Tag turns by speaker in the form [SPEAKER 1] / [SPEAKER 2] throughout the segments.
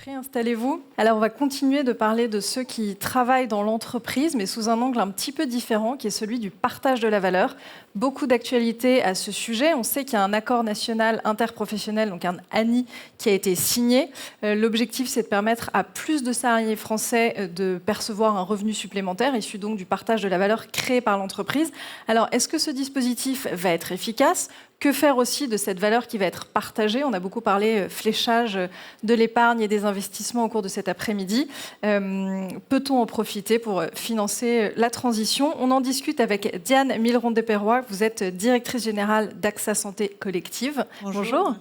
[SPEAKER 1] Prêts, installez-vous. Alors, on va continuer de parler de ceux qui travaillent dans l'entreprise, mais sous un angle un petit peu différent, qui est celui du partage de la valeur. Beaucoup d'actualités à ce sujet. On sait qu'il y a un accord national interprofessionnel, donc un ANI, qui a été signé. L'objectif, c'est de permettre à plus de salariés français de percevoir un revenu supplémentaire, issu donc du partage de la valeur créée par l'entreprise. Alors, est-ce que ce dispositif va être efficace ? Que faire aussi de cette valeur qui va être partagée ? On a beaucoup parlé fléchage de l'épargne et des investissements au cours de cet après-midi. Peut-on en profiter pour financer la transition ? On en discute avec Diane Milron-Desperrois. Vous êtes directrice générale d'AXA Santé Collective. Bonjour.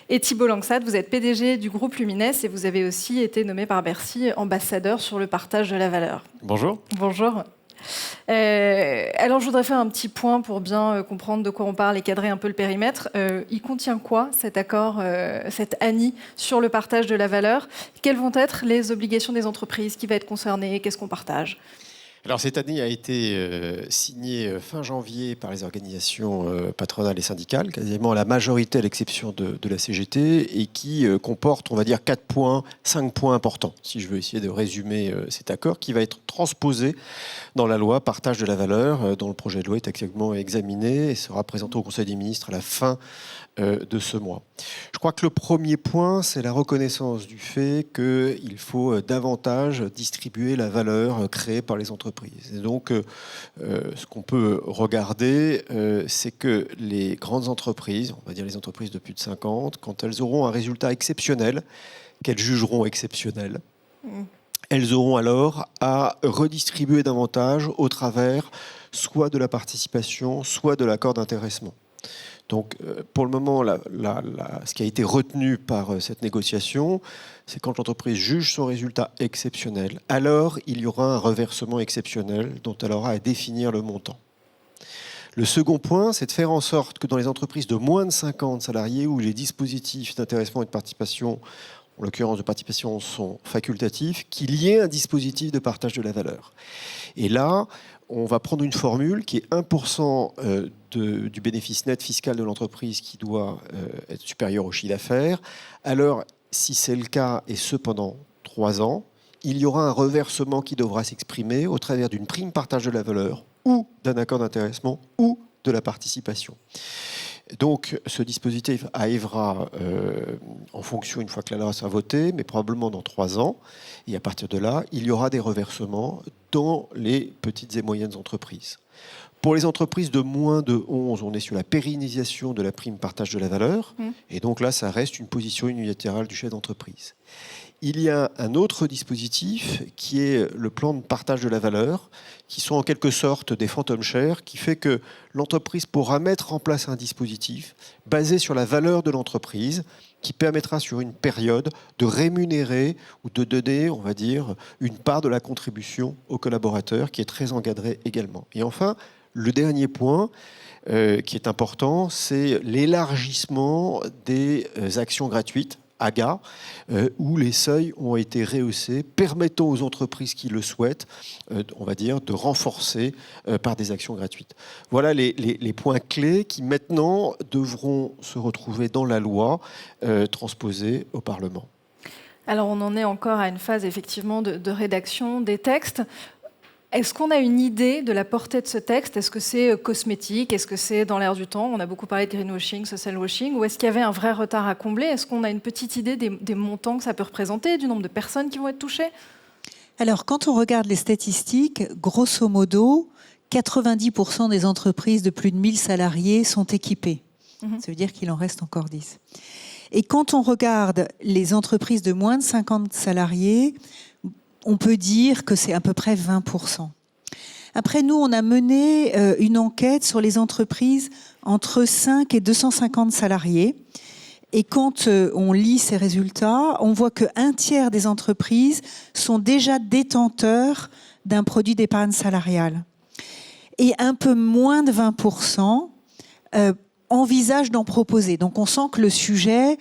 [SPEAKER 1] Et Thibault Langsat, vous êtes PDG du groupe Lumines et vous avez aussi été nommé par Bercy ambassadeur sur le partage de la valeur.
[SPEAKER 2] Bonjour.
[SPEAKER 1] Bonjour. Alors, je voudrais faire un petit point pour bien comprendre de quoi on parle et cadrer un peu le périmètre. Il contient quoi, cet accord, cet ANI, sur le partage de la valeur ? Quelles vont être les obligations des entreprises ? Qui va être concerné ? Qu'est-ce qu'on partage ?
[SPEAKER 2] Alors, cette année a été signée fin janvier par les organisations patronales et syndicales, quasiment la majorité à l'exception de la CGT, et qui comporte, on va dire, 4 points, 5 points importants, si je veux essayer de résumer cet accord, qui va être transposé dans la loi partage de la valeur, dont le projet de loi est actuellement examiné et sera présenté au Conseil des ministres à la fin de ce mois. Je crois que le premier point, c'est la reconnaissance du fait qu'il faut davantage distribuer la valeur créée par les entreprises. Et donc, ce qu'on peut regarder, c'est que les grandes entreprises, on va dire les entreprises de plus de 50, quand elles auront un résultat exceptionnel, qu'elles jugeront exceptionnel, elles auront alors à redistribuer davantage au travers soit de la participation, soit de l'accord d'intéressement. Donc, pour le moment, ce qui a été retenu par cette négociation, c'est quand l'entreprise juge son résultat exceptionnel, alors il y aura un reversement exceptionnel dont elle aura à définir le montant. Le second point, c'est de faire en sorte que dans les entreprises de moins de 50 salariés, où les dispositifs d'intéressement et de participation, en l'occurrence de participation, sont facultatifs, qu'il y ait un dispositif de partage de la valeur. Et là, on va prendre une formule qui est 1% du bénéfice net fiscal de l'entreprise qui doit être supérieur au chiffre d'affaires. Alors, si c'est le cas, et ce pendant 3 ans, il y aura un reversement qui devra s'exprimer au travers d'une prime partage de la valeur ou d'un accord d'intéressement ou de la participation. Donc, ce dispositif arrivera en fonction, une fois que la loi sera votée, mais probablement dans 3 ans. Et à partir de là, il y aura des reversements dans les petites et moyennes entreprises. Pour les entreprises de moins de 11, on est sur la pérennisation de la prime partage de la valeur. Et donc là, ça reste une position unilatérale du chef d'entreprise. Il y a un autre dispositif qui est le plan de partage de la valeur, qui sont en quelque sorte des phantom shares, qui fait que l'entreprise pourra mettre en place un dispositif basé sur la valeur de l'entreprise, qui permettra sur une période de rémunérer ou de donner, on va dire, une part de la contribution aux collaborateurs, qui est très encadrée également. Et enfin, le dernier point qui est important, c'est l'élargissement des actions gratuites, AGA, où les seuils ont été rehaussés, permettant aux entreprises qui le souhaitent, on va dire, de renforcer par des actions gratuites. Voilà les points clés qui maintenant devront se retrouver dans la loi transposée au Parlement.
[SPEAKER 1] Alors on en est encore à une phase effectivement de rédaction des textes. Est-ce qu'on a une idée de la portée de ce texte ? Est-ce que c'est cosmétique ? Est-ce que c'est dans l'air du temps ? On a beaucoup parlé de greenwashing, social washing. Ou est-ce qu'il y avait un vrai retard à combler ? Est-ce qu'on a une petite idée des montants que ça peut représenter, du nombre de personnes qui vont être touchées ?
[SPEAKER 3] Alors, quand on regarde les statistiques, grosso modo, 90% des entreprises de plus de 1000 salariés sont équipées. Ça veut dire qu'il en reste encore 10. Et quand on regarde les entreprises de moins de 50 salariés, on peut dire que c'est à peu près 20%. Après, nous, on a mené une enquête sur les entreprises entre 5 et 250 salariés. Et quand on lit ces résultats, on voit qu'un tiers des entreprises sont déjà détenteurs d'un produit d'épargne salariale. Et un peu moins de 20% envisagent d'en proposer. Donc on sent que le sujet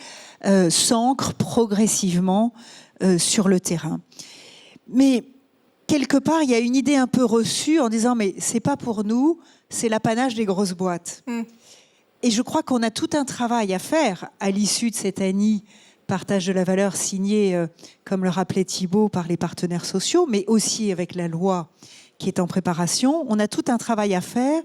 [SPEAKER 3] s'ancre progressivement sur le terrain. Mais quelque part, il y a une idée un peu reçue en disant « mais c'est pas pour nous, c'est l'apanage des grosses boîtes ». Et je crois qu'on a tout un travail à faire à l'issue de cette ANI partage de la valeur signé, comme le rappelait Thibault, par les partenaires sociaux, mais aussi avec la loi qui est en préparation. On a tout un travail à faire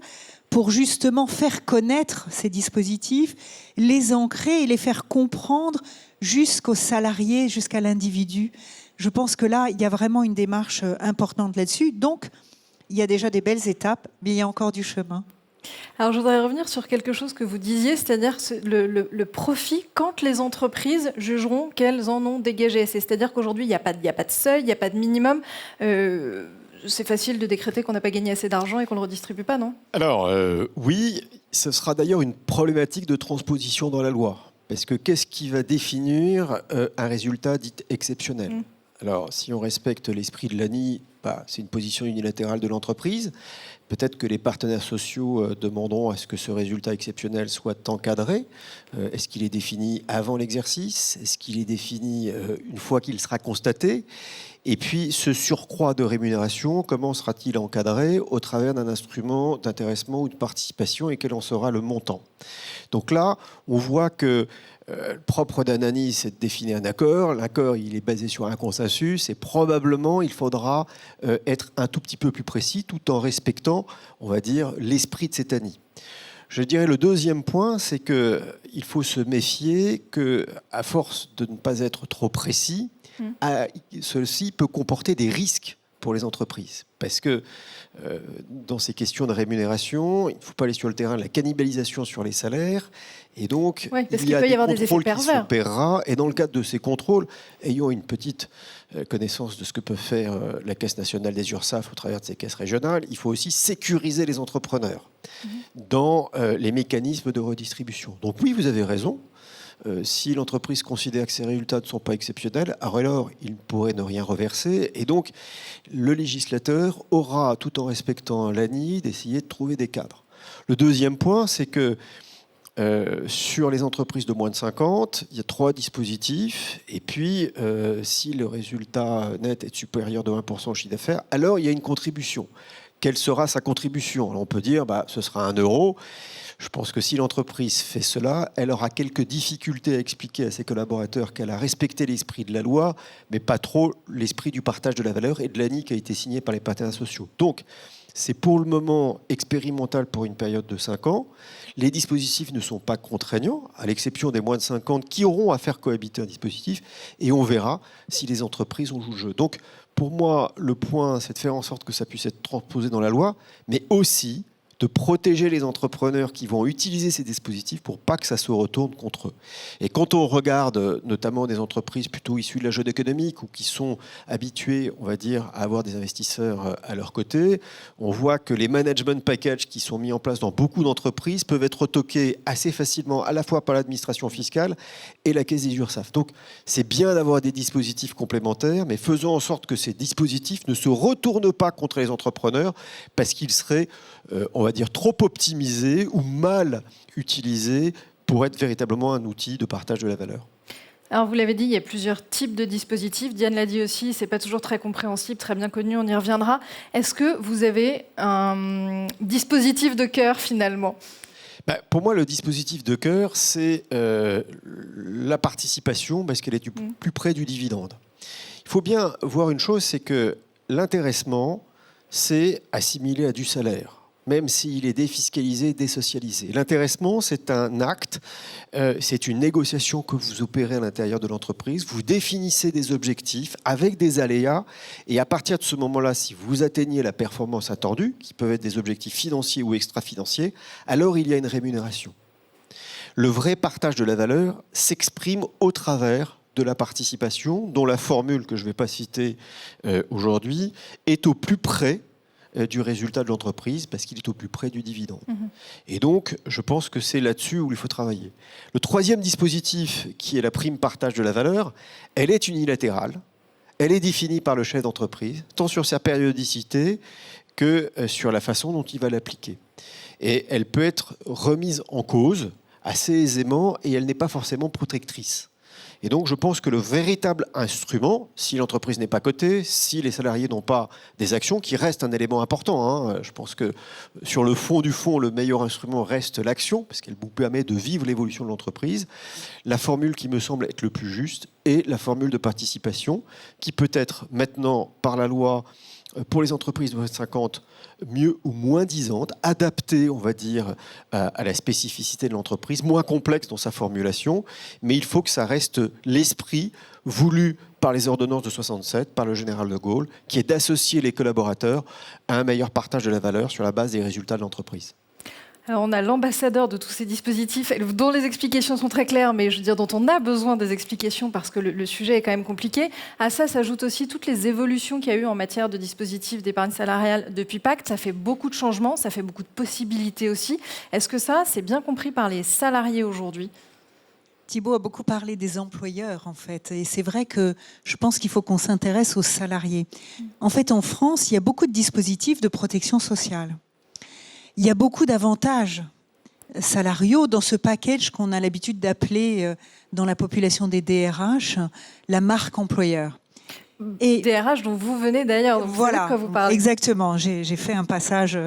[SPEAKER 3] pour justement faire connaître ces dispositifs, les ancrer et les faire comprendre jusqu'aux salariés, jusqu'à l'individu. Je pense que là, il y a vraiment une démarche importante là-dessus. Donc, il y a déjà des belles étapes, mais il y a encore du chemin.
[SPEAKER 1] Alors, je voudrais revenir sur quelque chose que vous disiez, c'est-à-dire le profit quand les entreprises jugeront qu'elles en ont dégagé. C'est-à-dire qu'aujourd'hui, il n'y a pas de seuil, il n'y a pas de minimum. C'est facile de décréter qu'on n'a pas gagné assez d'argent et qu'on ne le redistribue pas, non ?
[SPEAKER 2] Alors, oui, ce sera d'ailleurs une problématique de transposition dans la loi. Parce que qu'est-ce qui va définir un résultat dit exceptionnel ? Alors, si on respecte l'esprit de l'ANI, c'est une position unilatérale de l'entreprise. Peut-être que les partenaires sociaux demanderont à ce que ce résultat exceptionnel soit encadré. Est-ce qu'il est défini avant l'exercice ? Est-ce qu'il est défini une fois qu'il sera constaté ? Et puis, ce surcroît de rémunération, comment sera-t-il encadré au travers d'un instrument d'intéressement ou de participation et quel en sera le montant ? Donc là, on voit que le propre d'un ANI, c'est de définir un accord. L'accord, il est basé sur un consensus et probablement, il faudra être un tout petit peu plus précis tout en respectant, on va dire, l'esprit de cet ANI. Je dirais le deuxième point, c'est qu'il faut se méfier qu'à force de ne pas être trop précis, ceci peut comporter des risques pour les entreprises. Parce que dans ces questions de rémunération, il ne faut pas aller sur le terrain de la cannibalisation sur les salaires. Et donc, il y a des contrôles qui s'opérera. Et dans le cadre de ces contrôles, ayons une petite connaissance de ce que peut faire la Caisse nationale des URSSAF au travers de ces caisses régionales, il faut aussi sécuriser les entrepreneurs dans les mécanismes de redistribution. Donc oui, vous avez raison. Si l'entreprise considère que ses résultats ne sont pas exceptionnels, alors il pourrait ne rien reverser. Et donc, le législateur aura, tout en respectant l'ANI, d'essayer de trouver des cadres. Le deuxième point, c'est que sur les entreprises de moins de 50, il y a 3 dispositifs. Et puis, si le résultat net est supérieur de 1% au chiffre d'affaires, alors il y a une contribution. Quelle sera sa contribution ? Alors on peut dire, ce sera 1 euro. Je pense que si l'entreprise fait cela, elle aura quelques difficultés à expliquer à ses collaborateurs qu'elle a respecté l'esprit de la loi, mais pas trop l'esprit du partage de la valeur et de l'ANI qui a été signé par les partenaires sociaux. Donc, c'est pour le moment expérimental pour une période de 5 ans. Les dispositifs ne sont pas contraignants, à l'exception des moins de 50 qui auront à faire cohabiter un dispositif, et on verra si les entreprises ont joué le jeu. Donc, pour moi, le point, c'est de faire en sorte que ça puisse être transposé dans la loi, mais aussi de protéger les entrepreneurs qui vont utiliser ces dispositifs pour pas que ça se retourne contre eux. Et quand on regarde notamment des entreprises plutôt issues de la jeune économique ou qui sont habituées, on va dire, à avoir des investisseurs à leur côté, on voit que les management packages qui sont mis en place dans beaucoup d'entreprises peuvent être retoqués assez facilement à la fois par l'administration fiscale et la caisse des URSSAF. Donc c'est bien d'avoir des dispositifs complémentaires, mais faisons en sorte que ces dispositifs ne se retournent pas contre les entrepreneurs parce qu'ils seraient on va dire, trop optimisé ou mal utilisé pour être véritablement un outil de partage de la valeur.
[SPEAKER 1] Alors vous l'avez dit, il y a plusieurs types de dispositifs. Diane l'a dit aussi, c'est pas toujours très compréhensible, très bien connu, on y reviendra. Est-ce que vous avez un dispositif de cœur finalement ?
[SPEAKER 2] Pour moi, le dispositif de cœur, c'est la participation parce qu'elle est du plus près du dividende. Il faut bien voir une chose, c'est que l'intéressement, c'est assimilé à du salaire, même s'il est défiscalisé, désocialisé. L'intéressement, c'est un acte, c'est une négociation que vous opérez à l'intérieur de l'entreprise. Vous définissez des objectifs avec des aléas, et à partir de ce moment-là, si vous atteignez la performance attendue, qui peuvent être des objectifs financiers ou extra-financiers, alors il y a une rémunération. Le vrai partage de la valeur s'exprime au travers de la participation, dont la formule que je ne vais pas citer aujourd'hui est au plus près du résultat de l'entreprise parce qu'il est au plus près du dividende. Et donc, je pense que c'est là-dessus où il faut travailler. Le troisième dispositif, qui est la prime partage de la valeur, elle est unilatérale. Elle est définie par le chef d'entreprise, tant sur sa périodicité que sur la façon dont il va l'appliquer. Et elle peut être remise en cause assez aisément et elle n'est pas forcément protectrice. Et donc, je pense que le véritable instrument, si l'entreprise n'est pas cotée, si les salariés n'ont pas des actions, qui reste un élément important, je pense que sur le fond du fond, le meilleur instrument reste l'action, parce qu'elle vous permet de vivre l'évolution de l'entreprise. La formule qui me semble être le plus juste est la formule de participation, qui peut être maintenant, par la loi, pour les entreprises de 50, mieux ou moins disantes, adaptées, on va dire, à la spécificité de l'entreprise, moins complexe dans sa formulation, mais il faut que ça reste l'esprit voulu par les ordonnances de 67, par le général de Gaulle, qui est d'associer les collaborateurs à un meilleur partage de la valeur sur la base des résultats de l'entreprise.
[SPEAKER 1] Alors on a l'ambassadeur de tous ces dispositifs, dont les explications sont très claires, mais je veux dire dont on a besoin des explications parce que le sujet est quand même compliqué. À ça s'ajoutent aussi toutes les évolutions qu'il y a eu en matière de dispositifs d'épargne salariale depuis Pacte. Ça fait beaucoup de changements, ça fait beaucoup de possibilités aussi. Est-ce que ça, c'est bien compris par les salariés aujourd'hui ?
[SPEAKER 3] Thibault a beaucoup parlé des employeurs, en fait. Et c'est vrai que je pense qu'il faut qu'on s'intéresse aux salariés. En fait, en France, il y a beaucoup de dispositifs de protection sociale. Il y a beaucoup d'avantages salariaux dans ce package qu'on a l'habitude d'appeler dans la population des DRH la marque employeur.
[SPEAKER 1] Et DRH dont vous venez d'ailleurs,
[SPEAKER 3] voilà,
[SPEAKER 1] de quoi vous parlez.
[SPEAKER 3] Exactement. J'ai fait un passage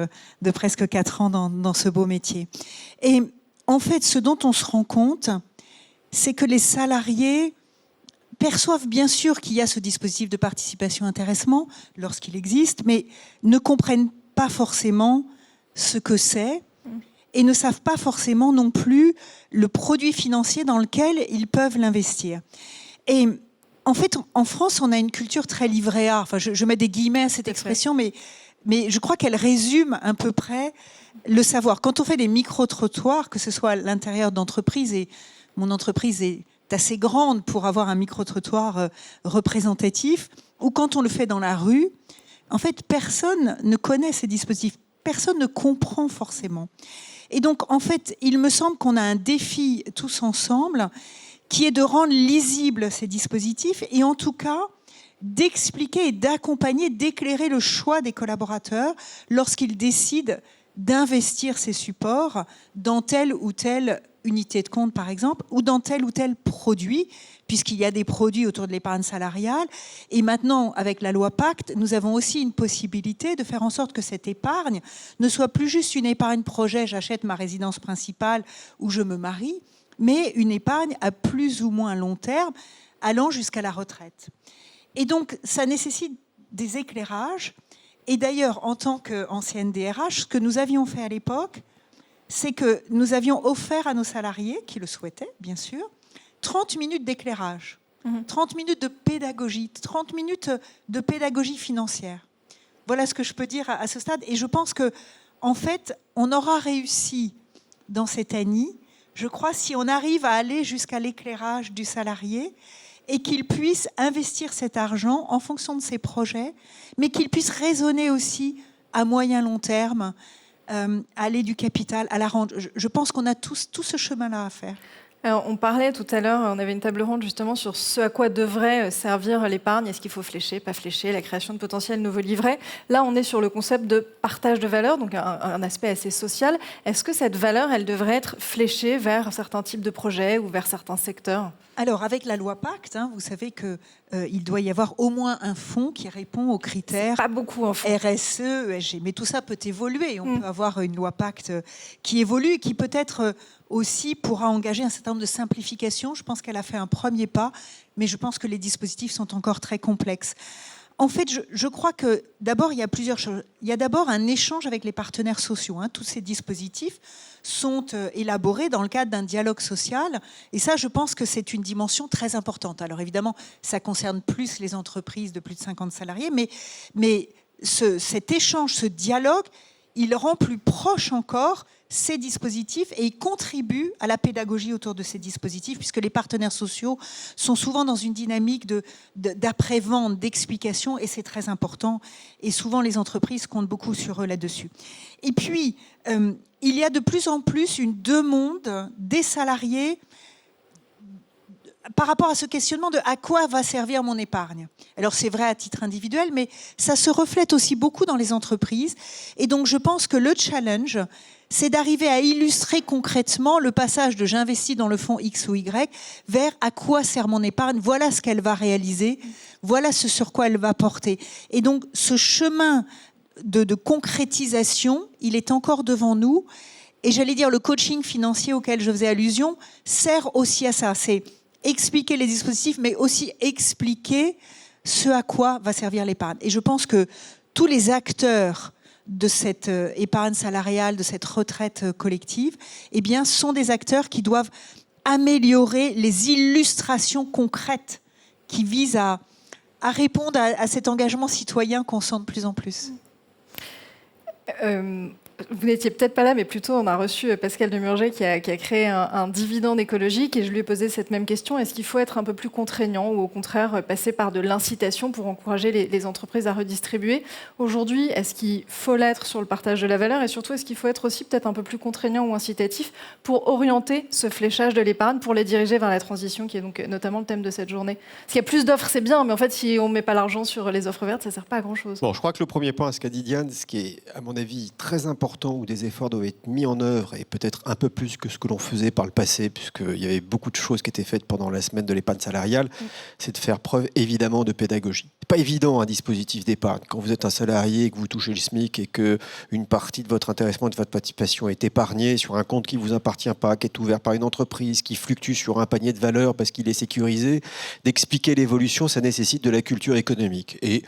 [SPEAKER 3] de presque 4 ans dans ce beau métier. Et en fait, ce dont on se rend compte, c'est que les salariés perçoivent bien sûr qu'il y a ce dispositif de participation-intéressement lorsqu'il existe, mais ne comprennent pas forcément ce que c'est et ne savent pas forcément non plus le produit financier dans lequel ils peuvent l'investir. Et en fait, en France, on a une culture très livret A. Enfin, je mets des guillemets à cette expression, mais je crois qu'elle résume à peu près le savoir. Quand on fait des micro-trottoirs, que ce soit à l'intérieur d'entreprises, et mon entreprise est assez grande pour avoir un micro-trottoir représentatif, ou quand on le fait dans la rue, en fait, personne ne connaît ces dispositifs. Personne ne comprend forcément. Et donc, en fait, il me semble qu'on a un défi tous ensemble qui est de rendre lisibles ces dispositifs et en tout cas d'expliquer et d'accompagner, d'éclairer le choix des collaborateurs lorsqu'ils décident d'investir ces supports dans telle ou telle unité de compte, par exemple, ou dans tel ou tel produit, puisqu'il y a des produits autour de l'épargne salariale. Et maintenant, avec la loi Pacte, nous avons aussi une possibilité de faire en sorte que cette épargne ne soit plus juste une épargne projet, j'achète ma résidence principale ou je me marie, mais une épargne à plus ou moins long terme, allant jusqu'à la retraite. Et donc, ça nécessite des éclairages. Et d'ailleurs, en tant qu'ancienne DRH, ce que nous avions fait à l'époque, c'est que nous avions offert à nos salariés, qui le souhaitaient, bien sûr, 30 minutes d'éclairage, 30 minutes de pédagogie, 30 minutes de pédagogie financière. Voilà ce que je peux dire à ce stade. Et je pense qu'en fait, on aura réussi dans cette année, je crois, si on arrive à aller jusqu'à l'éclairage du salarié et qu'il puisse investir cet argent en fonction de ses projets, mais qu'il puisse raisonner aussi à moyen long terme, aller du capital à la rente. Je pense qu'on a tout ce chemin-là à faire.
[SPEAKER 1] Alors, on parlait tout à l'heure, on avait une table ronde justement sur ce à quoi devrait servir l'épargne. Est-ce qu'il faut flécher, pas flécher, la création de potentiels nouveaux livrets. Là, on est sur le concept de partage de valeur, donc un aspect assez social. Est-ce que cette valeur, elle devrait être fléchée vers certains types de projets ou vers certains secteurs ?
[SPEAKER 3] Alors, avec la loi Pacte, vous savez qu'il doit y avoir au moins un fonds qui répond aux critères
[SPEAKER 1] pas beaucoup, en fait.
[SPEAKER 3] RSE, ESG. Mais tout ça peut évoluer. On peut avoir une loi Pacte qui évolue et qui peut-être aussi pourra engager un certain nombre de simplifications. Je pense qu'elle a fait un premier pas, mais je pense que les dispositifs sont encore très complexes. En fait, je crois que d'abord, il y a plusieurs choses. Il y a d'abord un échange avec les partenaires sociaux. Tous ces dispositifs sont élaborés dans le cadre d'un dialogue social. Et ça, je pense que c'est une dimension très importante. Alors évidemment, ça concerne plus les entreprises de plus de 50 salariés, mais cet échange, ce dialogue, il rend plus proche encore ces dispositifs et il contribue à la pédagogie autour de ces dispositifs puisque les partenaires sociaux sont souvent dans une dynamique d'après-vente, d'explication et c'est très important et souvent les entreprises comptent beaucoup sur eux là-dessus. Et puis, il y a de plus en plus une demande des salariés par rapport à ce questionnement de à quoi va servir mon épargne. Alors c'est vrai à titre individuel, mais ça se reflète aussi beaucoup dans les entreprises. Et donc je pense que le challenge, c'est d'arriver à illustrer concrètement le passage de j'investis dans le fonds X ou Y vers à quoi sert mon épargne, voilà ce qu'elle va réaliser, voilà ce sur quoi elle va porter. Et donc ce chemin de concrétisation, il est encore devant nous. Et j'allais dire, le coaching financier auquel je faisais allusion sert aussi à ça. C'est expliquer les dispositifs, mais aussi expliquer ce à quoi va servir l'épargne. Et je pense que tous les acteurs de cette épargne salariale, de cette retraite collective, eh bien, sont des acteurs qui doivent améliorer les illustrations concrètes qui visent à répondre à cet engagement citoyen qu'on sent de plus en plus.
[SPEAKER 1] Vous n'étiez peut-être pas là, mais plutôt on a reçu Pascal Demurger qui a créé un dividende écologique et je lui ai posé cette même question. Est-ce qu'il faut être un peu plus contraignant ou au contraire passer par de l'incitation pour encourager les entreprises à redistribuer? Aujourd'hui, est-ce qu'il faut l'être sur le partage de la valeur et surtout est-ce qu'il faut être aussi peut-être un peu plus contraignant ou incitatif pour orienter ce fléchage de l'épargne, pour les diriger vers la transition qui est donc notamment le thème de cette journée? Parce qu'il y a plus d'offres, c'est bien, mais en fait si on ne met pas l'argent sur les offres vertes, ça ne sert pas à grand-chose.
[SPEAKER 2] Bon, je crois que le premier point, ce qu'a dit Diane, ce qui est à mon avis très important, où des efforts doivent être mis en œuvre et peut-être un peu plus que ce que l'on faisait par le passé, puisqu'il y avait beaucoup de choses qui étaient faites pendant la semaine de l'épargne salariale, c'est de faire preuve évidemment de pédagogie. C'est pas évident un dispositif d'épargne. Quand vous êtes un salarié et que vous touchez le SMIC et qu'une partie de votre intéressement et de votre participation est épargnée sur un compte qui ne vous appartient pas, qui est ouvert par une entreprise, qui fluctue sur un panier de valeurs parce qu'il est sécurisé, d'expliquer l'évolution, ça nécessite de la culture économique. Et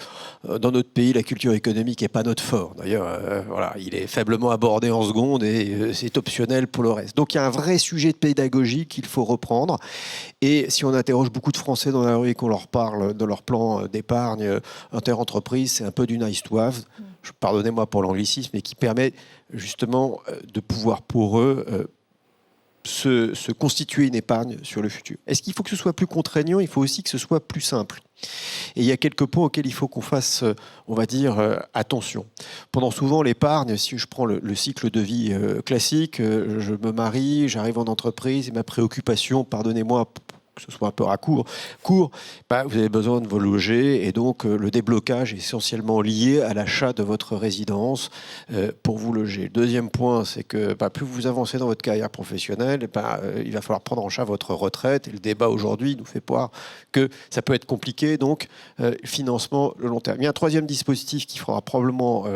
[SPEAKER 2] dans notre pays, la culture économique n'est pas notre fort. D'ailleurs, voilà, il est faiblement abordé en seconde et c'est optionnel pour le reste. Donc il y a un vrai sujet de pédagogie qu'il faut reprendre. Et si on interroge beaucoup de Français dans la rue et qu'on leur parle de leur plan d'épargne inter-entreprise, c'est un peu du nice to have, pardonnez-moi pour l'anglicisme, mais qui permet justement de pouvoir pour eux se constituer une épargne sur le futur. Est-ce qu'il faut que ce soit plus contraignant? Il faut aussi que ce soit plus simple. Et il y a quelques points auxquels il faut qu'on fasse, on va dire, attention. Pendant souvent l'épargne, si je prends le cycle de vie classique, je me marie, j'arrive en entreprise, et ma préoccupation, pardonnez-moi, que ce soit un peu court, bah, vous avez besoin de vous loger et donc le déblocage est essentiellement lié à l'achat de votre résidence pour vous loger. Le deuxième point, c'est que plus vous avancez dans votre carrière professionnelle, il va falloir prendre en charge votre retraite et le débat aujourd'hui nous fait voir que ça peut être compliqué, donc financement le long terme. Il y a un troisième dispositif qu'il faudra probablement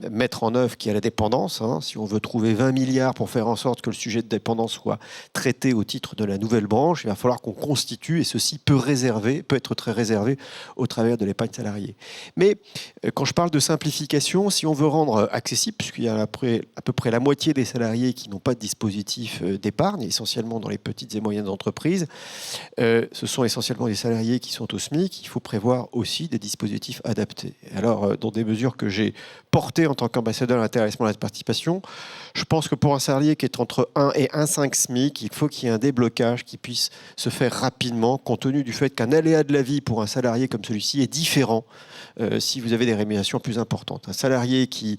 [SPEAKER 2] mettre en œuvre qui est la dépendance. Si on veut trouver 20 milliards pour faire en sorte que le sujet de dépendance soit traité au titre de la nouvelle branche, il va falloir qu'on constitue, et ceci peut être très réservé au travers de l'épargne salariée. Mais quand je parle de simplification, si on veut rendre accessible, puisqu'il y a à peu près la moitié des salariés qui n'ont pas de dispositif d'épargne, essentiellement dans les petites et moyennes entreprises, ce sont essentiellement des salariés qui sont au SMIC, il faut prévoir aussi des dispositifs adaptés. Alors, dans des mesures que j'ai portées en tant qu'ambassadeur à l'intéressement et à la participation, je pense que pour un salarié qui est entre 1 et 1,5 SMIC, il faut qu'il y ait un déblocage qui puisse se faire rapidement, compte tenu du fait qu'un aléa de la vie pour un salarié comme celui-ci est différent si vous avez des rémunérations plus importantes. Un salarié qui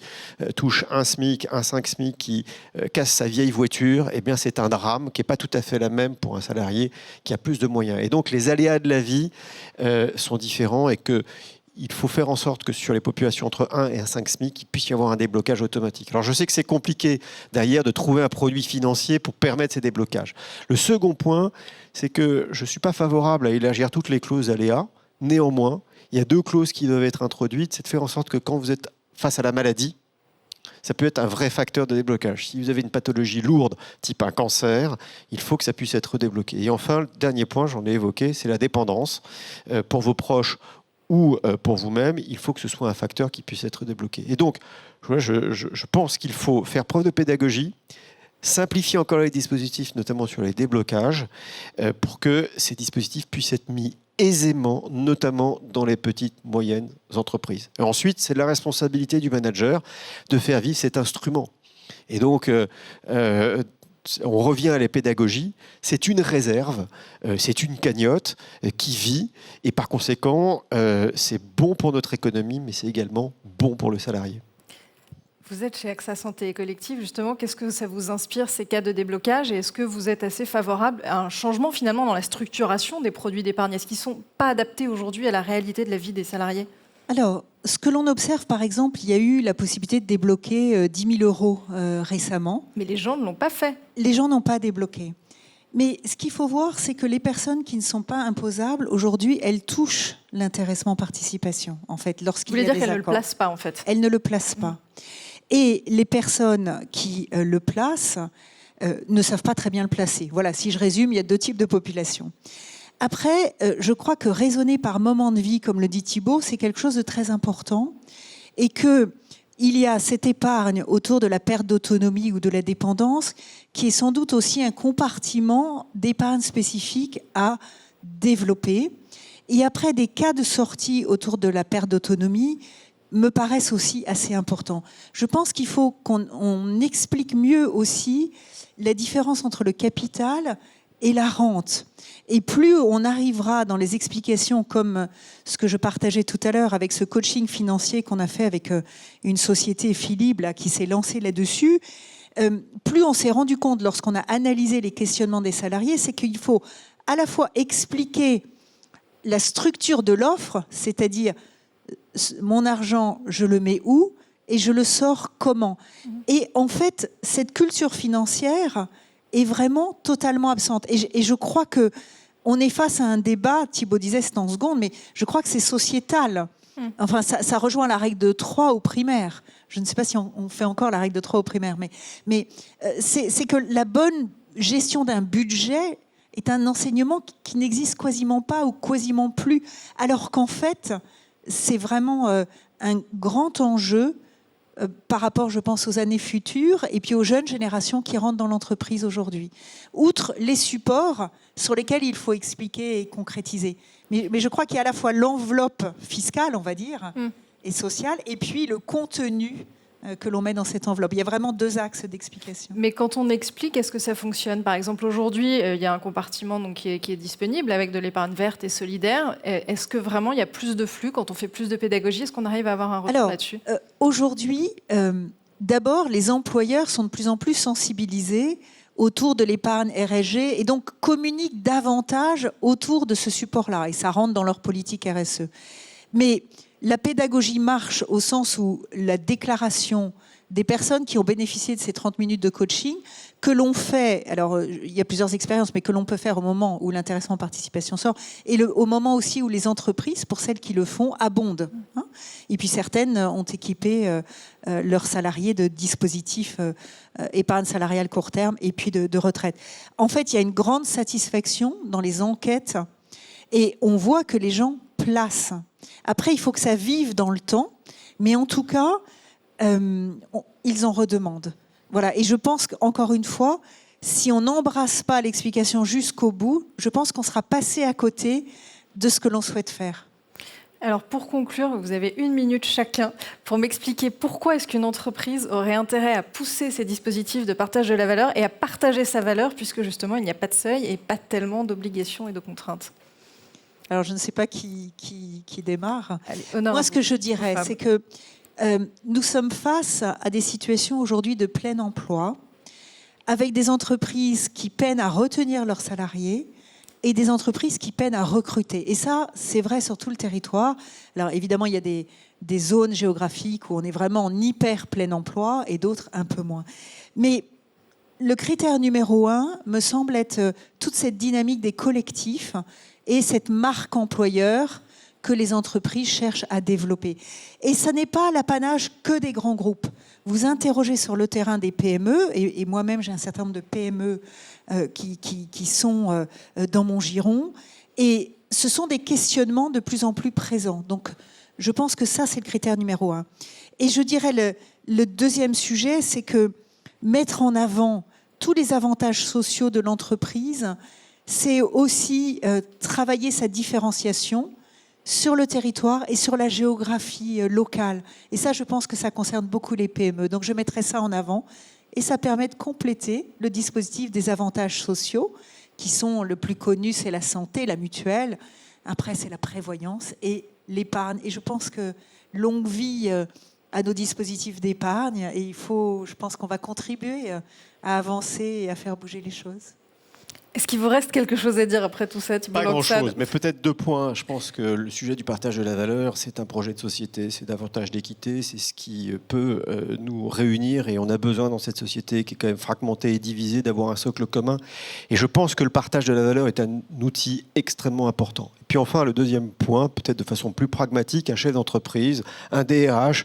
[SPEAKER 2] touche 1 SMIC, 1,5 SMIC, qui casse sa vieille voiture, eh bien c'est un drame qui n'est pas tout à fait la même pour un salarié qui a plus de moyens. Et donc les aléas de la vie sont différents et que il faut faire en sorte que sur les populations entre 1 et 1,5 SMIC, il puisse y avoir un déblocage automatique. Alors je sais que c'est compliqué derrière de trouver un produit financier pour permettre ces déblocages. Le second point, c'est que je ne suis pas favorable à élargir toutes les clauses aléas. Néanmoins, il y a 2 clauses qui doivent être introduites. C'est de faire en sorte que quand vous êtes face à la maladie, ça peut être un vrai facteur de déblocage. Si vous avez une pathologie lourde, type un cancer, il faut que ça puisse être débloqué. Et enfin, le dernier point, j'en ai évoqué, c'est la dépendance. Pour vos proches ou pour vous-même, il faut que ce soit un facteur qui puisse être débloqué. Et donc, je pense qu'il faut faire preuve de pédagogie, simplifier encore les dispositifs, notamment sur les déblocages, pour que ces dispositifs puissent être mis aisément, notamment dans les petites, moyennes entreprises. Et ensuite, c'est la responsabilité du manager de faire vivre cet instrument. Et donc, on revient à la pédagogie, c'est une réserve, c'est une cagnotte qui vit et par conséquent, c'est bon pour notre économie, mais c'est également bon pour le salarié.
[SPEAKER 1] Vous êtes chez AXA Santé et Collectif, justement, qu'est-ce que ça vous inspire, ces cas de déblocage, et est-ce que vous êtes assez favorable à un changement finalement dans la structuration des produits d'épargne? Est-ce qu'ils ne sont pas adaptés aujourd'hui à la réalité de la vie des salariés?
[SPEAKER 3] Alors, ce que l'on observe, par exemple, il y a eu la possibilité de débloquer 10 000 euros récemment.
[SPEAKER 1] Mais les gens ne l'ont pas fait.
[SPEAKER 3] Les gens n'ont pas débloqué. Mais ce qu'il faut voir, c'est que les personnes qui ne sont pas imposables, aujourd'hui, elles touchent l'intéressement participation, en fait, lorsqu'il y a des accords.
[SPEAKER 1] Vous voulez dire qu'elles ne le placent pas, en fait?
[SPEAKER 3] Elles ne le placent pas. Et les personnes qui le placent ne savent pas très bien le placer. Voilà, si je résume, il y a 2 types de populations. Après, je crois que raisonner par moment de vie, comme le dit Thibault, c'est quelque chose de très important. Et qu'il y a cette épargne autour de la perte d'autonomie ou de la dépendance, qui est sans doute aussi un compartiment d'épargne spécifique à développer. Et après, des cas de sortie autour de la perte d'autonomie me paraissent aussi assez importants. Je pense qu'il faut qu'on explique mieux aussi la différence entre le capital et la rente. Et plus on arrivera dans les explications comme ce que je partageais tout à l'heure avec ce coaching financier qu'on a fait avec une société Philippe là, qui s'est lancée là-dessus, plus on s'est rendu compte lorsqu'on a analysé les questionnements des salariés, c'est qu'il faut à la fois expliquer la structure de l'offre, c'est-à-dire mon argent, je le mets où et je le sors comment. Et en fait, cette culture financière est vraiment totalement absente. Et je crois qu'on est face à un débat, Thibault disait c'est en seconde, mais je crois que c'est sociétal. Enfin, ça rejoint la règle de 3 au primaire. Je ne sais pas si on fait encore la règle de 3 au primaire, mais c'est que la bonne gestion d'un budget est un enseignement qui n'existe quasiment pas ou quasiment plus, alors qu'en fait, c'est vraiment un grand enjeu par rapport, je pense, aux années futures et puis aux jeunes générations qui rentrent dans l'entreprise aujourd'hui. Outre les supports sur lesquels il faut expliquer et concrétiser. Mais je crois qu'il y a à la fois l'enveloppe fiscale, on va dire, et sociale, et puis le contenu que l'on met dans cette enveloppe. Il y a vraiment 2 axes d'explication.
[SPEAKER 1] Mais quand on explique, est-ce que ça fonctionne? Par exemple, aujourd'hui, il y a un compartiment donc, qui est disponible avec de l'épargne verte et solidaire. Est-ce que vraiment il y a plus de flux quand on fait plus de pédagogie? Est-ce qu'on arrive à avoir un retour là-dessus?
[SPEAKER 3] Aujourd'hui, d'abord, les employeurs sont de plus en plus sensibilisés autour de l'épargne RSG et donc communiquent davantage autour de ce support-là. Et ça rentre dans leur politique RSE. Mais la pédagogie marche au sens où la déclaration des personnes qui ont bénéficié de ces 30 minutes de coaching, que l'on fait, alors il y a plusieurs expériences, mais que l'on peut faire au moment où l'intéressement participation sort, et au moment aussi où les entreprises, pour celles qui le font, abondent. Hein. Et puis certaines ont équipé leurs salariés de dispositifs épargne salariale court terme et puis de retraite. En fait, il y a une grande satisfaction dans les enquêtes, et on voit que les gens placent. Après, il faut que ça vive dans le temps, mais en tout cas, ils en redemandent. Voilà. Et je pense qu'encore une fois, si on n'embrasse pas l'explication jusqu'au bout, je pense qu'on sera passé à côté de ce que l'on souhaite faire.
[SPEAKER 1] Alors pour conclure, vous avez 1 minute chacun pour m'expliquer pourquoi est-ce qu'une entreprise aurait intérêt à pousser ces dispositifs de partage de la valeur et à partager sa valeur, puisque justement il n'y a pas de seuil et pas tellement d'obligations et de contraintes.
[SPEAKER 3] Alors, je ne sais pas qui démarre.
[SPEAKER 1] Allez,
[SPEAKER 3] moi, ce que je dirais, c'est que nous sommes face à des situations aujourd'hui de plein emploi, avec des entreprises qui peinent à retenir leurs salariés et des entreprises qui peinent à recruter. Et ça, c'est vrai sur tout le territoire. Alors, évidemment, il y a des zones géographiques où on est vraiment en hyper plein emploi et d'autres un peu moins. Mais le critère numéro 1 me semble être toute cette dynamique des collectifs et cette marque employeur que les entreprises cherchent à développer. Et ça n'est pas l'apanage que des grands groupes. Vous interrogez sur le terrain des PME, et moi-même j'ai un certain nombre de PME qui sont dans mon giron, et ce sont des questionnements de plus en plus présents. Donc je pense que ça, c'est le critère numéro 1. Et je dirais le deuxième sujet, c'est que mettre en avant tous les avantages sociaux de l'entreprise, c'est aussi travailler sa différenciation sur le territoire et sur la géographie locale. Et ça, je pense que ça concerne beaucoup les PME. Donc je mettrai ça en avant. Et ça permet de compléter le dispositif des avantages sociaux, qui sont le plus connu, c'est la santé, la mutuelle. Après, c'est la prévoyance et l'épargne. Et je pense que longue vie à nos dispositifs d'épargne. Et je pense qu'on va contribuer à avancer et à faire bouger les choses.
[SPEAKER 1] Est-ce qu'il vous reste quelque chose à dire après tout ça, Thibault
[SPEAKER 2] Pas
[SPEAKER 1] Langsad ?
[SPEAKER 2] grand-chose, mais peut-être 2 points. Je pense que le sujet du partage de la valeur, c'est un projet de société, c'est davantage d'équité, c'est ce qui peut nous réunir, et on a besoin dans cette société qui est quand même fragmentée et divisée d'avoir un socle commun. Et je pense que le partage de la valeur est un outil extrêmement important. Et puis enfin, le deuxième point, peut-être de façon plus pragmatique, un chef d'entreprise, un DRH,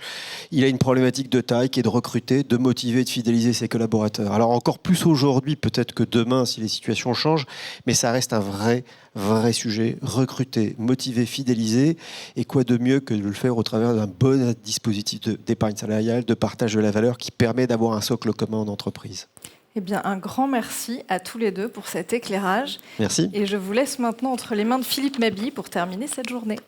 [SPEAKER 2] il a une problématique de taille qui est de recruter, de motiver, de fidéliser ses collaborateurs. Alors encore plus aujourd'hui, peut-être que demain, si les situations changent, mais ça reste un vrai sujet. Recruter, motiver, fidéliser. Et quoi de mieux que de le faire au travers d'un bon dispositif d'épargne salariale, de partage de la valeur qui permet d'avoir un socle commun en entreprise.
[SPEAKER 1] Eh bien, un grand merci à tous les deux pour cet éclairage.
[SPEAKER 2] Merci.
[SPEAKER 1] Et je vous laisse maintenant entre les mains de Philippe Mabille pour terminer cette journée.